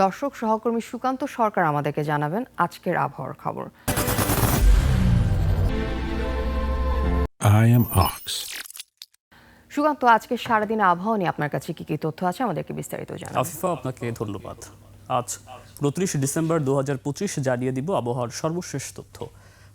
দর্শক সহকর্মী সুকান্ত সরকার আমাদেরকে জানাবেন আজকের আবহাওয়ার খবর। I am Ox. সুকান্ত, আজকে সারাদিন আবহাওয়া নিয়ে আপনার কাছে কি কি তথ্য আছে আমাদেরকে বিস্তারিত জানাবেন। আফিফা, আপনাকে ধন্যবাদ। আজ 29 ডিসেম্বর 2025 জানিয়ে দিব আবহাওয়ার সর্বশেষ তথ্য।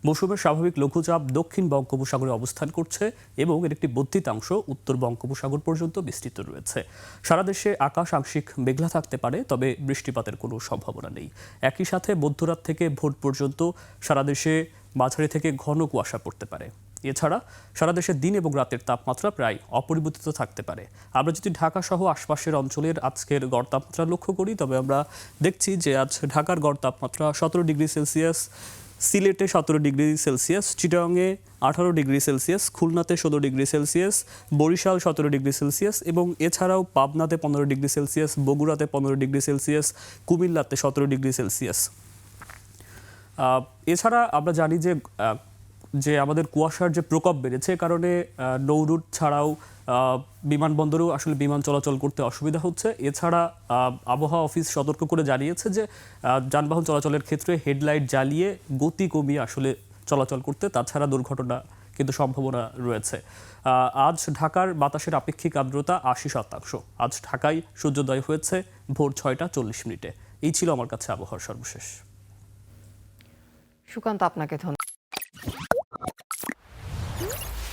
মৌসুমের স্বাভাবিক লঘুচাপ দক্ষিণ বঙ্গোপসাগরে অবস্থান করছে এবং এর একটি বর্ধিতাংশ উত্তর বঙ্গোপসাগর পর্যন্ত বিস্তৃত রয়েছে। সারা দেশে আকাশ আংশিক মেঘলা থাকতে পারে, তবে বৃষ্টিপাতের কোনো সম্ভাবনা নেই। একই সাথে মধ্যরাত থেকে ভোর পর্যন্ত সারা দেশে মাঝারি থেকে ঘন কুয়াশা পড়তে পারে। এছাড়া সারা দেশে দিন এবং রাতের তাপমাত্রা প্রায় অপরিবর্তিত থাকতে পারে। আমরা যদি ঢাকা সহ আশপাশের অঞ্চলের আজকের গড় তাপমাত্রা লক্ষ্য করি, তবে আমরা দেখছি যে আজ ঢাকার গড় তাপমাত্রা 17 ডিগ্রি সেলসিয়াস, সিলেটে 17 ডিগ্রি সেলসিয়াস, চিটাগংয়ে 18 ডিগ্রি সেলসিয়াস, খুলনাতে 16 degree Celsius, Barishal 17 degree Celsius এবং এছাড়াও পাবনাতে 15 ডিগ্রি সেলসিয়াস, বগুড়াতে 15 ডিগ্রি সেলসিয়াস, কুমিল্লাতে 17 ডিগ্রি সেলসিয়াস। এছাড়া আমরা জানি যে আমাদের কুয়াশার যে প্রকোপ বেড়েছে, কারণে নৌ রুট ছাড়াও বিমানবন্দরেও আসলে বিমান চলাচল করতে অসুবিধা হচ্ছে। এছাড়া আবহাওয়া অফিস সতর্ক করে জানিয়েছে যে যানবাহন চলাচলের ক্ষেত্রে হেডলাইট জ্বালিয়ে গতি কমিয়ে আসলে চলাচল করতে, তাছাড়া দুর্ঘটনা কিন্তু সম্ভাবনা রয়েছে। আজ ঢাকার বাতাসের আপেক্ষিক আর্দ্রতা 80%। আজ ঢাকায় সূর্যোদয় হয়েছে ভোর 6টা 40 মিনিটে। এই ছিল আমার কাছে আবহাওয়ার সর্বশেষ। সুকান্ত, আপনাকে ধন্যবাদ।